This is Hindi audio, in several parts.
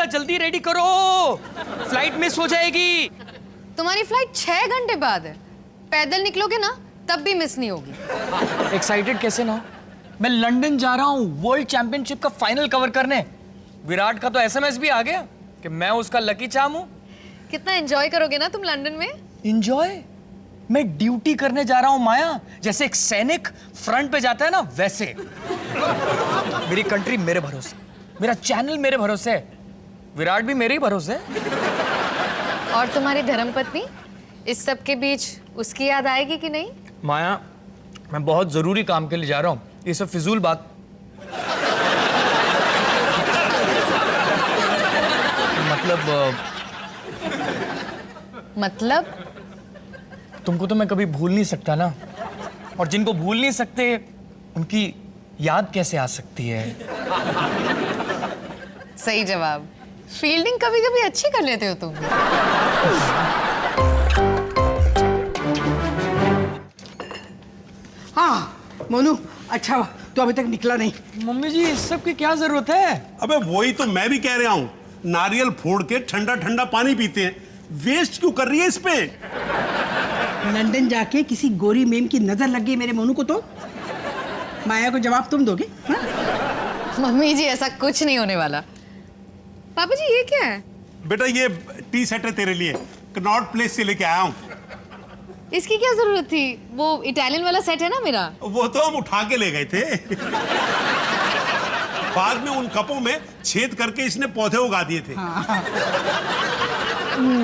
नाश्ता जल्दी रेडी करो, फ्लाइट मिस हो जाएगी। तुम्हारी फ्लाइट 6 घंटे बाद है, पैदल निकलोगे ना तब भी मिस नहीं होगी। एक्साइटेड कैसे ना हो? मैं लंदन जा रहा हूँ वर्ल्ड चैंपियनशिप का फाइनल कवर करने। विराट का तो एसएमएस भी आ गया कि मैं उसका लकी चार्म हूँ। कितना एंजॉय करोगे ना तुम लंदन में। एंजॉय? मैं ड्यूटी करने जा रहा हूँ माया, जैसे एक सैनिक फ्रंट पे जाता है ना वैसे। मेरी कंट्री मेरे भरोसे, मेरा चैनल मेरे भरोसे, विराट भी मेरे ही भरोसे। और तुम्हारी धर्मपत्नी, इस सब के बीच उसकी याद आएगी कि नहीं? माया, मैं बहुत जरूरी काम के लिए जा रहा हूँ, ये सब फिजूल बात। मतलब तुमको तो मैं कभी भूल नहीं सकता ना, और जिनको भूल नहीं सकते उनकी याद कैसे आ सकती है? सही जवाब। फील्डिंग कभी कभी अच्छी कर लेते हो तुम। हाँ मोनू, अच्छा हुआ तो अभी तक निकला नहीं। मम्मी जी, इस सब की क्या जरूरत है? अबे वही तो मैं भी कह रहा हूँ, नारियल फोड़ के ठंडा ठंडा पानी पीते हैं, वेस्ट क्यों कर रही है इस पे? लंदन जाके किसी गोरी मेम की नजर लग गई मेरे मोनू को तो माया को जवाब तुम दोगे? मम्मी जी, ऐसा कुछ नहीं होने वाला। पापा जी, ये क्या है? बेटा ये टी सेट है तेरे लिए, कनॉट प्लेस से लेके आया हूँ। इसकी क्या जरूरत थी? वो इटालियन वाला सेट है ना मेरा। वो तो हम उठा के ले गए थे। बाद में उन कपों में छेद करके इसने पौधे उगा दिए थे।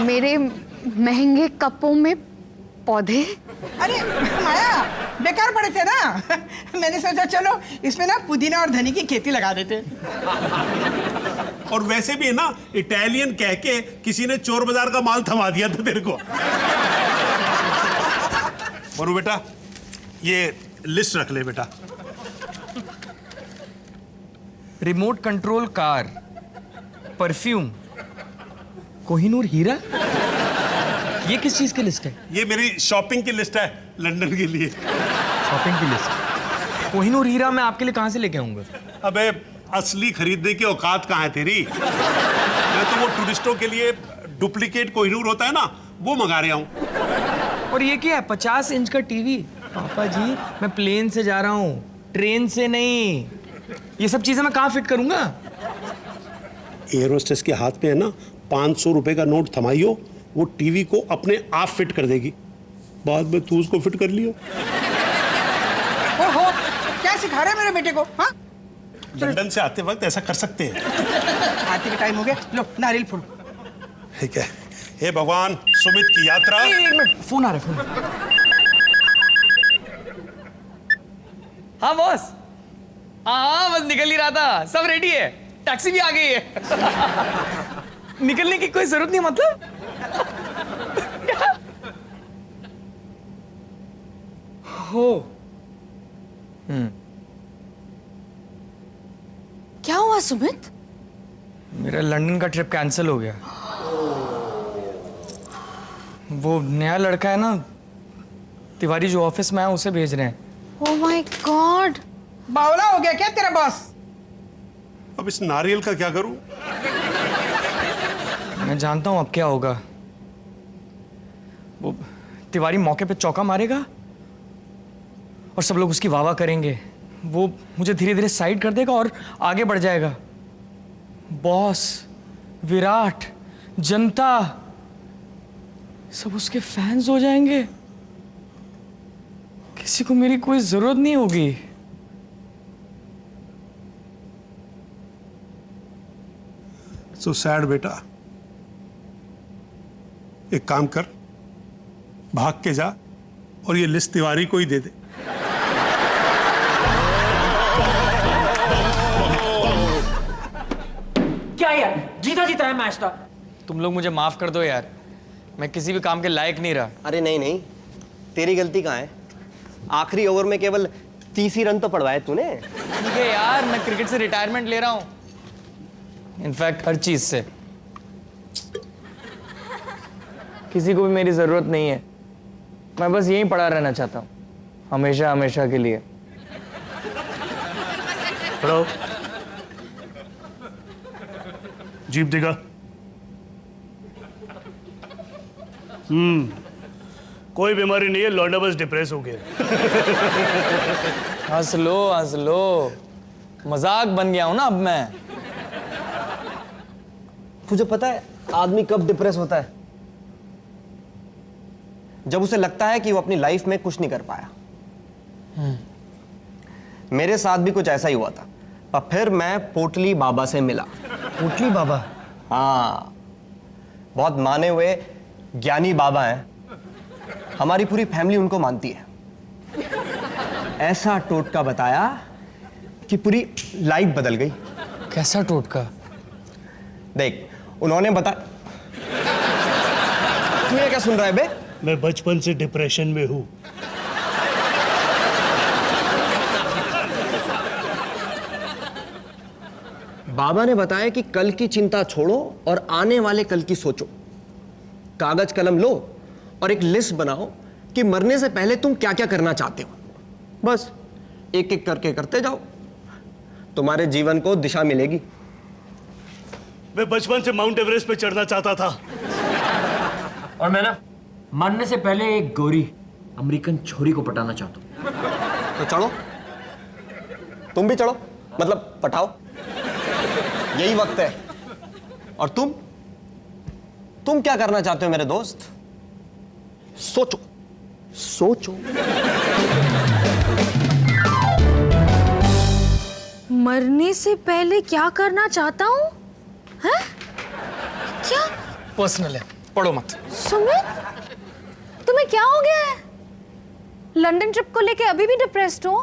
मेरे महंगे कपों में पौधे? अरे माया, बेकार पड़े थे ना। मैंने सोचा चलो इसमें ना पुदीना और धनी की खेती लगा देते। और वैसे भी है ना, इटालियन कह के किसी ने चोर बाजार का माल थमा दिया था तेरे को। मनु बेटा, ये लिस्ट रख ले बेटा। Remote control car, perfume, Kohinoor हीरा, ये किस चीज की लिस्ट है? ये मेरी शॉपिंग की लिस्ट है लंदन के लिए। शॉपिंग की लिस्ट? कोहिनूर हीरा मैं आपके लिए कहां से लेके आऊंगा? अबे असली खरीदने की औकात कहाँ है तेरी? मैं तो वो टूरिस्टों के लिए डुप्लीकेट कोहिनूर होता है ना, वो मंगा रहा हूँ। और ये क्या है? 50 इंच का टीवी? पापा जी, मैं प्लेन से जा रहा हूँ, ट्रेन से नहीं। ये सब चीजें मैं कहाँ फिट करूंगा? एयर होस्टेस के हाथ में है ना 500 रुपए का नोट थमाइयो, वो टीवी को अपने आप फिट कर देगी, बाद में तू उसको फिट कर लियो। ओहो, क्या सिखा रहे मेरे बेटे को? हाँ, लंदन से आते वक्त ऐसा कर सकते हैं। आरती का टाइम हो गया, लो नारियल फूल। ठीक है। हे भगवान, सुमित की यात्रा। एक मिनट, फोन आ रहा है, फोन। हाँ बॉस। हाँ बस निकल ही रहा था, सब रेडी है, टैक्सी भी आ गई है। निकलने की कोई जरूरत नहीं, मतलब हो। क्या हुआ सुमित? मेरा लंदन का ट्रिप कैंसिल हो गया। वो नया लड़का है ना तिवारी, जो ऑफिस में है, उसे भेज रहे हैं। ओह माय गॉड, बावला हो गया क्या तेरा बॉस? अब इस नारियल का क्या करूं? मैं जानता हूं अब क्या होगा। वो तिवारी मौके पे चौका मारेगा और सब लोग उसकी वाह वाह करेंगे। वो मुझे धीरे धीरे साइड कर देगा और आगे बढ़ जाएगा। बॉस, विराट, जनता, सब उसके फैंस हो जाएंगे। किसी को मेरी कोई जरूरत नहीं होगी। सो सैड बेटा। एक काम कर, भाग के जा और ये लिस्ट तिवारी को ही दे दे। क्या यार, जीता जीता है मैच था। तुम लोग मुझे माफ कर दो यार, मैं किसी भी काम के लायक नहीं रहा। अरे नहीं नहीं, तेरी गलती कहाँ है? आखिरी ओवर में केवल 30 ही रन तो पड़वाए तूने। ठीक है यार, मैं क्रिकेट से रिटायरमेंट ले रहा हूँ, इनफैक्ट हर चीज से। किसी को भी मेरी जरूरत नहीं है, मैं बस यहीं पड़ा रहना चाहता हूँ, हमेशा हमेशा के लिए। हेलो, जीप दिखा। कोई बीमारी नहीं है, लौंडा बस डिप्रेस हो गया। हंस लो, मजाक बन गया हूं ना अब मैं। तुझे पता है आदमी कब डिप्रेस होता है? जब उसे लगता है कि वो अपनी लाइफ में कुछ नहीं कर पाया। मेरे साथ भी कुछ ऐसा ही हुआ था, और फिर मैं पोटली बाबा से मिला। पोटली बाबा? हाँ, बहुत माने हुए ज्ञानी बाबा हैं। हमारी पूरी फैमिली उनको मानती है। ऐसा टोटका बताया कि पूरी लाइफ बदल गई। कैसा टोटका? देख, उन्होंने बता। तू ये क्या सुन रहा है बे? मैं बचपन से डिप्रेशन में हूं। बाबा ने बताया कि कल की चिंता छोड़ो और आने वाले कल की सोचो। कागज कलम लो और एक लिस्ट बनाओ कि मरने से पहले तुम क्या क्या करना चाहते हो। बस एक एक करके करते जाओ, तुम्हारे जीवन को दिशा मिलेगी। मैं बचपन से माउंट एवरेस्ट पे चढ़ना चाहता था। और मैं ना मरने से पहले एक गोरी अमेरिकन छोरी को पटाना चाहता हूँ। तो चढ़ो, तुम भी चढ़ो, मतलब पटाओ, यही वक्त है। और तुम क्या करना चाहते हो मेरे दोस्त? सोचो सोचो। मरने से पहले क्या करना चाहता हूँ? हैं? क्या? पर्सनल है, पढ़ो मत। सुमित, तुम्हें क्या हो गया है? लंदन ट्रिप को लेके अभी भी डिप्रेस्ड हो?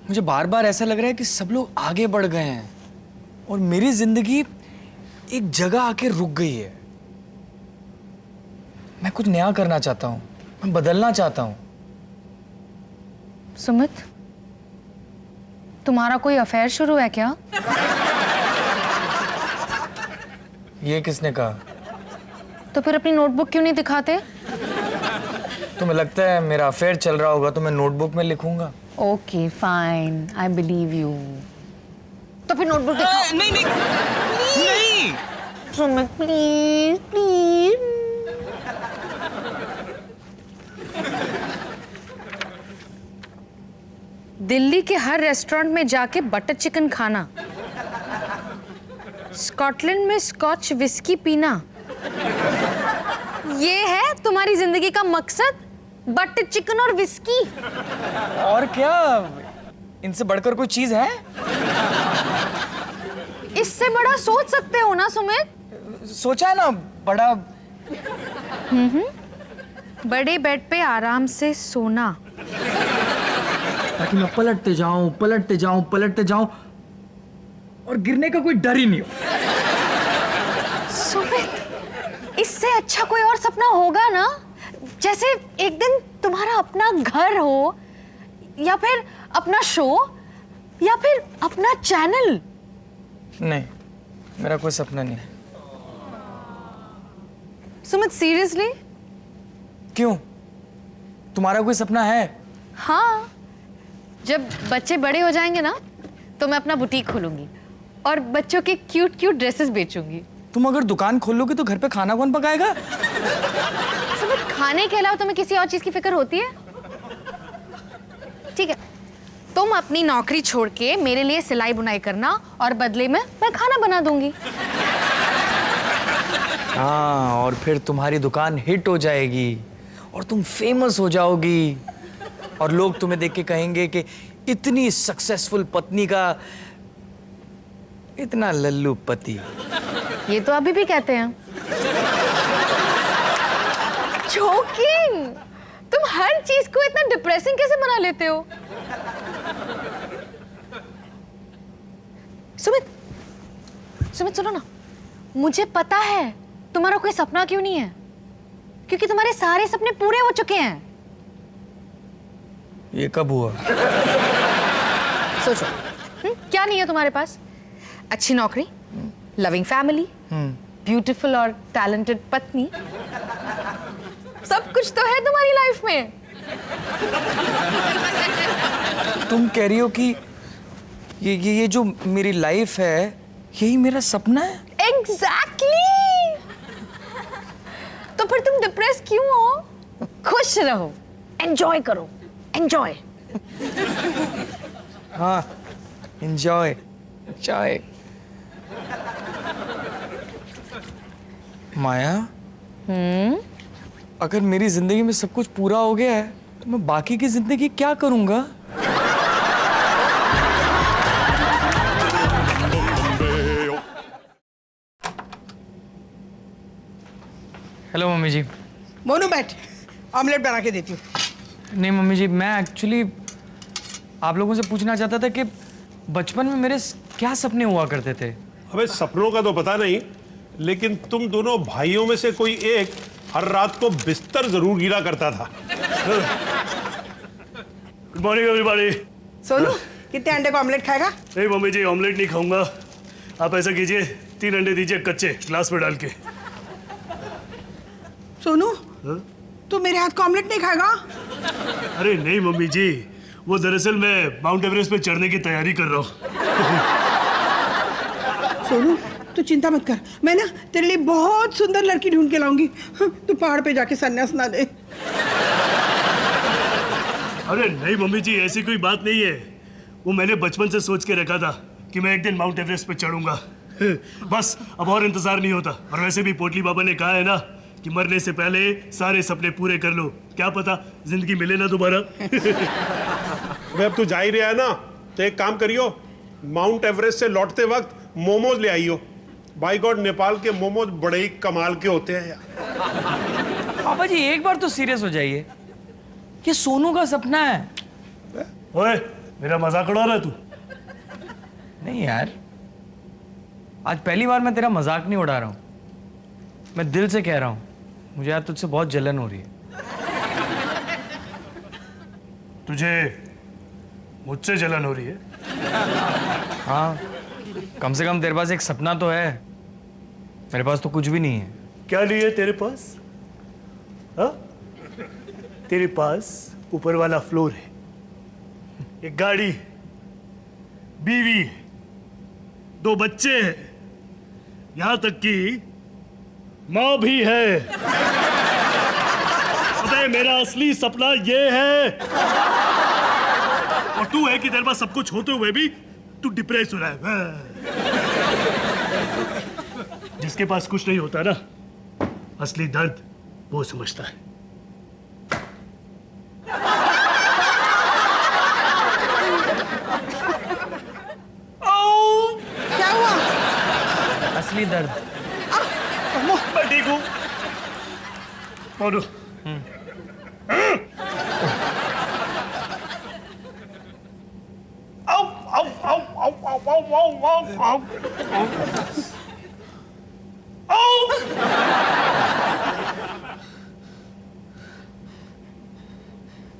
मुझे बार बार ऐसा लग रहा है कि सब लोग आगे बढ़ गए हैं और मेरी जिंदगी एक जगह आके रुक गई है। मैं कुछ नया करना चाहता हूँ, मैं बदलना चाहता हूँ। सुमित, तुम्हारा कोई अफेयर शुरू है क्या? ये किसने कहा? तो फिर अपनी नोटबुक क्यों नहीं दिखाते? तुम्हें लगता है मेरा अफेयर चल रहा होगा तो मैं नोटबुक में लिखूंगा? Okay fine, I believe you. तो फिर नोटबुक दिखाओ। नहीं। Sumit please please. दिल्ली के हर रेस्टोरेंट में जाके बटर चिकन खाना, स्कॉटलैंड में स्कॉच विस्की पीना, ये है तुम्हारी जिंदगी का मकसद? बटर चिकन और विस्की? और क्या इनसे बढ़कर कोई चीज है? इससे बड़ा सोच सकते हो ना सुमित? सोचा है ना बड़ा। बड़े बेड पे आराम से सोना, ताकि मैं पलटते जाऊं और गिरने का कोई डर ही नहीं हो। सुमित, इससे अच्छा कोई और सपना होगा ना? जैसे एक दिन तुम्हारा अपना घर हो, या फिर अपना शो, या फिर अपना चैनल। नहीं, मेरा कोई सपना नहीं है। सुमित सीरियसली? क्यों, तुम्हारा कोई सपना है? हाँ, जब बच्चे बड़े हो जाएंगे ना तो मैं अपना बुटीक खोलूंगी और बच्चों के क्यूट क्यूट ड्रेसेस बेचूंगी। तुम अगर दुकान खोल लोगे तो घर पे खाना कौन पकाएगा? सुमित, खाने के अलावा तुम्हें किसी और चीज की फिक्र होती है? ठीक है, तुम अपनी नौकरी छोड़ के मेरे लिए सिलाई बुनाई करना और बदले में मैं खाना बना दूंगी। हाँ, और फिर तुम्हारी दुकान हिट हो जाएगी और तुम फेमस हो जाओगी और लोग तुम्हें देख के कहेंगे कि इतनी सक्सेसफुल पत्नी का इतना लल्लू पति। ये तो अभी भी कहते हैं। जोकिंग, तुम हर चीज को इतना डिप्रेसिंग कैसे बना लेते हो? सुमित सुनो ना, मुझे पता है तुम्हारा कोई सपना क्यों नहीं है, क्योंकि तुम्हारे सारे सपने पूरे हो चुके हैं। ये कब हुआ? सोचो, क्या नहीं है तुम्हारे पास? अच्छी नौकरी, लविंग फैमिली, ब्यूटीफुल और टैलेंटेड पत्नी, सब कुछ तो है तुम्हारी लाइफ में। तुम कह रही हो कि ये जो मेरी लाइफ है यही मेरा सपना है? एग्जैक्टली। तो फिर तुम डिप्रेस क्यों हो? खुश रहो, एंजॉय करो, एंजॉय। हाँ, एंजॉय चाय। माया, अगर मेरी जिंदगी में सब कुछ पूरा हो गया है तो मैं बाकी की जिंदगी क्या करूंगा? हेलो मम्मी जी। मोनू बैठ, ऑमलेट बना के देती हूँ। नहीं मम्मी जी, मैं एक्चुअली आप लोगों से पूछना चाहता था कि बचपन में मेरे क्या सपने हुआ करते थे। अबे सपनों का तो पता नहीं, लेकिन तुम दोनों भाइयों में से कोई एक हर रात को बिस्तर जरूर गिरा करता था। Good morning everybody. सोनू, कितने अंडे का ऑमलेट खाएगा? नहीं मम्मी जी, ऑमलेट नहीं खाऊंगा। आप ऐसा कीजिए, 3 अंडे दीजिए कच्चे, ग्लास में डाल के। सोनू, तू मेरे हाथ का ऑमलेट नहीं खाएगा? अरे नहीं मम्मी जी, वो दरअसल मैं माउंट एवरेस्ट पे चढ़ने की तैयारी कर रहा हूँ। सोनू, तू चिंता मत कर, मैं ना तेरे लिए बहुत सुंदर लड़की ढूंढ के लाऊंगी। तू पहाड़ पे जाके सन्यास ना ले। अरे नहीं मम्मी जी, ऐसी कोई बात नहीं है। वो मैंने बचपन से सोच के रखा था कि मैं एक दिन माउंट एवरेस्ट पे चढ़ूंगा। बस अब और इंतजार नहीं होता। और वैसे भी पोटली बाबा ने कहा है ना कि मरने से पहले सारे सपने पूरे कर लो, क्या पता जिंदगी मिले ना दोबारा। अबे अब तू जा ही रहा है ना, तो एक काम करियो, माउंट एवरेस्ट से लौटते वक्त मोमोज ले आइयो। बाय गॉड, नेपाल के मोमोज बड़े ही कमाल के होते हैं यार। पापा जी एक बार तो सीरियस हो जाइए, ये सोनू का सपना है। ओए, मेरा मजाक उड़ा रहा है तू? नहीं यार, आज पहली बार मैं तेरा मजाक नहीं उड़ा रहा हूँ, मैं दिल से कह रहा हूँ। मुझे यार तुझसे बहुत जलन हो रही है। तुझे मुझसे जलन हो रही है? हाँ, कम से कम तेरे पास एक सपना तो है, मेरे पास तो कुछ भी नहीं है। क्या नहीं है तेरे पास? हाँ? तेरे पास ऊपर वाला फ्लोर है, एक गाड़ी, बीवी, 2 बच्चे हैं, यहां तक कि मां भी है। अबे मेरा असली सपना ये है। और तू है कि तेरे पास सब कुछ होते हुए भी तू डिप्रेस हो रहा है। जिसके पास कुछ नहीं होता ना, असली दर्द वो समझता है। क्या हुआ? असली दर्द। मैं ठीक हूं। मोनू, आओ आओ आओ आओ आओ आओ आओ आओ आओ।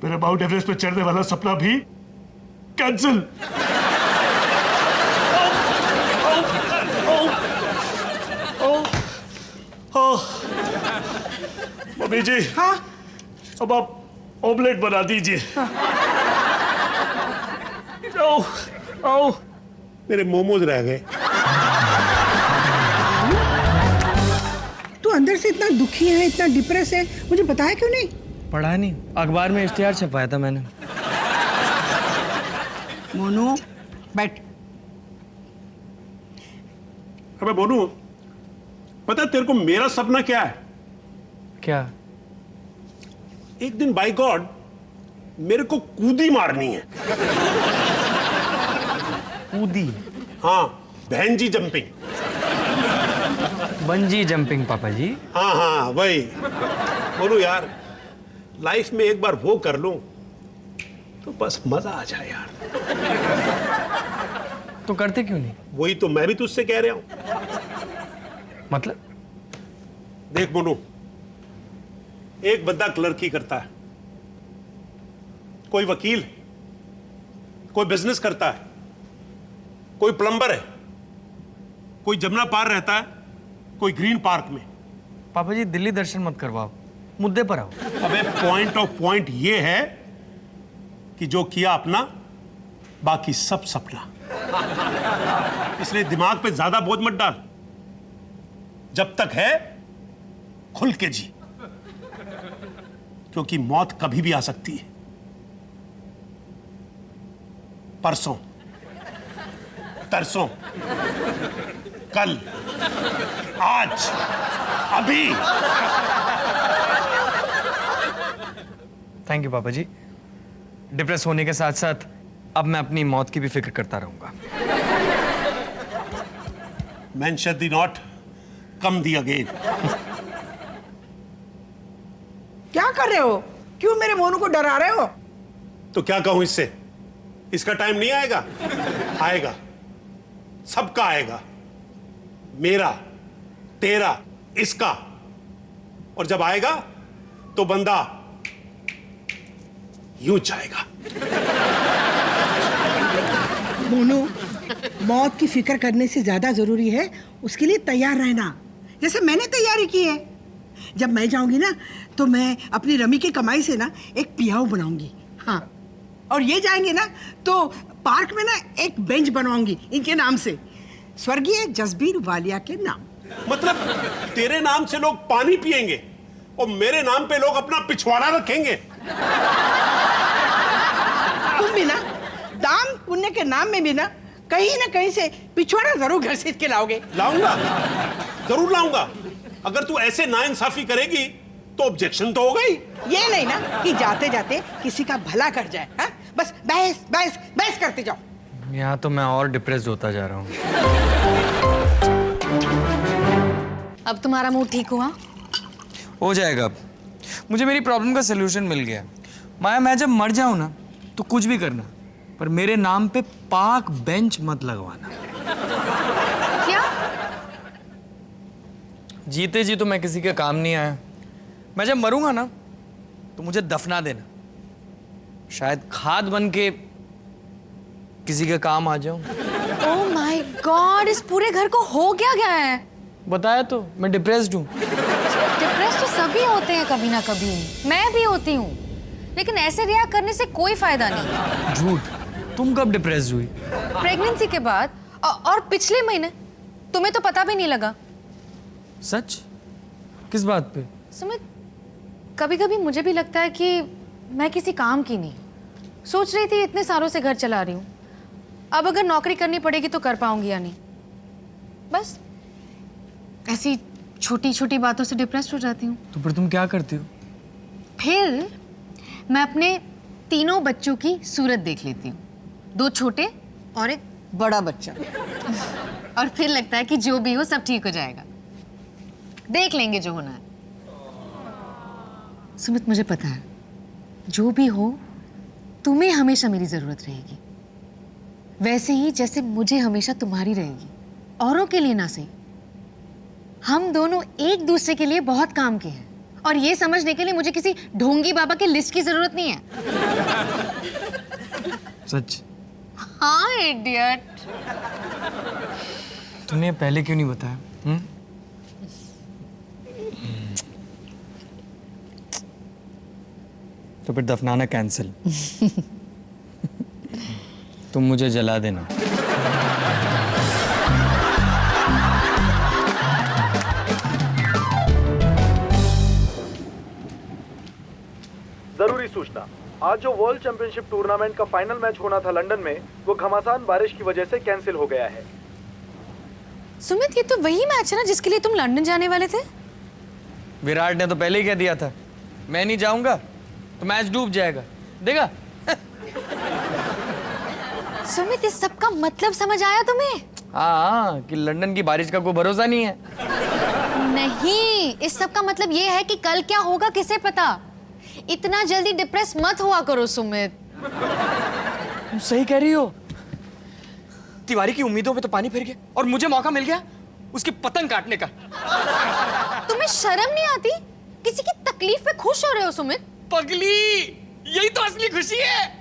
मेरा माउंट एवरेस्ट पे चढ़ने वाला सपना भी कैंसिल। मम्मी जी, हाँ, अब आप ऑमलेट बना दीजिए। आओ आओ। मेरे मोमोज रह गए। तू अंदर से इतना दुखी है, इतना डिप्रेस है, मुझे बताया क्यों नहीं? पढ़ा नहीं, अखबार में इश्तिहार छपाया था मैंने। मोनू, बैठ। अबे मोनू, पता है तेरे को मेरा सपना क्या है? क्या? एक दिन बाय गॉड मेरे को कूदी मारनी है। कूदी? हाँ, बहन जी जंपिंग। बंजी जंपिंग पापा जी। हाँ हाँ वही। बोलू यार, लाइफ में एक बार वो कर लूं तो बस मजा आ जाए यार। तो करते क्यों नहीं? वही तो मैं भी तुझसे कह रहा हूं। मतलब? देख मोनू, एक बंदा क्लर्की करता है, कोई वकील, कोई बिजनेस करता है, कोई प्लम्बर है, कोई जमुना पार रहता है, कोई ग्रीन पार्क में। पापा जी दिल्ली दर्शन मत करवाओ, मुद्दे पर आओ। अबे पॉइंट ऑफ पॉइंट ये है कि जो किया अपना, बाकी सब सपना। इसलिए दिमाग पे ज्यादा बोझ मत डाल। जब तक है खुल के जी, क्योंकि मौत कभी भी आ सकती है। परसों, तरसों, कल, आज, अभी। थैंक यू पापा जी। डिप्रेस होने के साथ साथ अब मैं अपनी मौत की भी फिक्र करता रहूंगा। Mention the not, come the again. क्या कर रहे हो? क्यों मेरे मोनू को डरा रहे हो? तो क्या कहूं इससे? इसका टाइम नहीं आएगा? आएगा, सबका आएगा, मेरा, तेरा, इसका। और जब आएगा तो बंदा यूं जाएगा। मोनू, मौत की फिक्र करने से ज्यादा जरूरी है उसके लिए तैयार रहना, जैसे मैंने तैयारी की है। जब मैं जाऊंगी ना तो मैं अपनी रमी की कमाई से ना एक पियाऊ बनाऊंगी। हाँ, और ये जाएंगे ना तो पार्क में ना एक बेंच बनवाऊंगी इनके नाम से, स्वर्गीय जसबीर वालिया के नाम। मतलब तेरे नाम से लोग पानी पिएंगे और मेरे नाम पे लोग अपना पिछवाड़ा रखेंगे। तुम भी ना दान पुण्य के नाम में भी ना कहीं से पिछवाड़ा जरूर घसीट के लाओगे। लाऊंगा, जरूर लाऊंगा। अगर तू ऐसे नाइंसाफी करेगी तो ऑब्जेक्शन तो होगा ही। ये नहीं ना कि जाते जाते किसी का भला कर जाए। हाँ? बस बहस बहस बहस करते जाओ। यहाँ तो मैं और डिप्रेस्ड होता जा रहा हूँ। अब तुम्हारा मूड ठीक हुआ? हो जाएगा अब। मुझे मेरी प्रॉब्लम का सलूशन मिल गया। माया, मैं जब मर जाऊं ना तो कुछ भी करना, पर मेरे नाम पे पार्क बेंच मत लगवाना। क्या? जीते जी तो मैं किसी के काम नहीं आया। मैं जब मरूंगा ना तो मुझे दफना देना, शायद खाद बन के किसी के काम आ जाऊं। ओह माय गॉड, इस पूरे घर को हो क्या है? बताया तो, मैं डिप्रेस्ड हूँ। डिप्रेस तो सभी होते हैं कभी ना कभी, मैं भी होती हूँ, लेकिन ऐसे रिएक्ट करने से कोई फायदा नहीं। झूठ। तुम कब डिप्रेस्ड हुई? प्रेगनेंसी के बाद और पिछले महीने। तुम्हें तो पता भी नहीं लगा। सच? किस बात पे? सुमित, कभी कभी मुझे भी लगता है कि मैं किसी काम की नहीं। सोच रही थी इतने सालों से घर चला रही हूँ, अब अगर नौकरी करनी पड़ेगी तो कर पाऊंगी या नहीं। बस ऐसी छोटी छोटी बातों से डिप्रेस्ड हो जाती हूँ। तो फिर तुम क्या करती हो? फिर मैं अपने तीनों बच्चों की सूरत देख लेती हूँ, 2 छोटे और एक बड़ा बच्चा। और फिर लगता है कि जो भी हो सब ठीक हो जाएगा, देख लेंगे जो होना है। सुमित, मुझे पता है जो भी हो तुम्हें हमेशा मेरी जरूरत रहेगी, वैसे ही जैसे मुझे हमेशा तुम्हारी रहेगी। औरों के लिए ना सही, हम दोनों एक दूसरे के लिए बहुत काम के हैं, और ये समझने के लिए मुझे किसी ढोंगी बाबा की लिस्ट की जरूरत नहीं है। सच? हाँ इडियट। तुमने पहले क्यों नहीं बताया? तो फिर दफनाना कैंसिल। तुम मुझे जला देना। जरूरी सूचना, आज जो वर्ल्ड चैंपियनशिप टूर्नामेंट का फाइनल मैच होना था लंदन में, वो घमासान बारिश की वजह से कैंसिल हो गया है। सुमित, ये तो वही मैच है ना जिसके लिए तुम लंदन जाने वाले थे? विराट ने तो पहले ही कह दिया था, मैं नहीं जाऊंगा तो मैच डूब जाएगा। देखा? सुमित, इस सब का मतलब समझ आया तुम्हें? हाँ, कि लंदन की बारिश का कोई भरोसा नहीं है। नहीं, इस सब का मतलब ये है कि कल क्या होगा किसे पता। इतना जल्दी डिप्रेस मत हुआ करो सुमित। तुम सही कह रही हो। तिवारी की उम्मीदों पे तो पानी फिर गया और मुझे मौका मिल गया उसकी पतंग काटने का। तुम्हें शर्म नहीं आती? किसी की तकलीफ पे खुश हो रहे हो सुमित। पगली, यही तो असली खुशी है।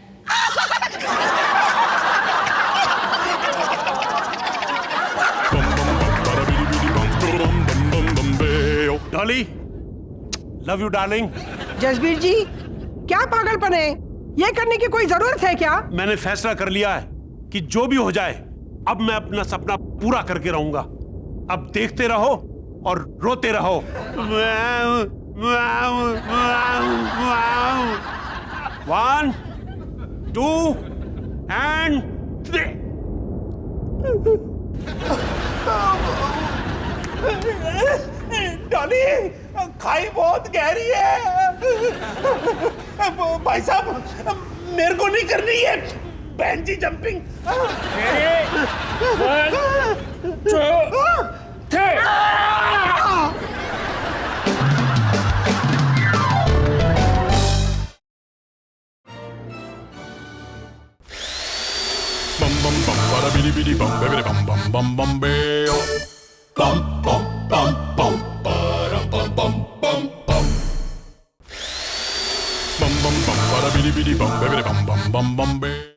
Dolly, love you darling. Jasbir ji, क्या पागलपन है? ये करने की कोई जरूरत है क्या? मैंने फैसला कर लिया है कि जो भी हो जाए अब मैं अपना सपना पूरा करके रहूंगा। अब देखते रहो और रोते रहो। 1 2 and 3। डॉली, खाई बहुत गहरी है। भाई साहब, मेरे को नहीं करनी है बैंजी jumping. Bum bum bum bada bidi bidi bum baby bum bum bum bum beo. Bum bum bum bum bada bum bum bum bum. Bum bum bum bada bidi bidi bum baby bum bum bum bum beo.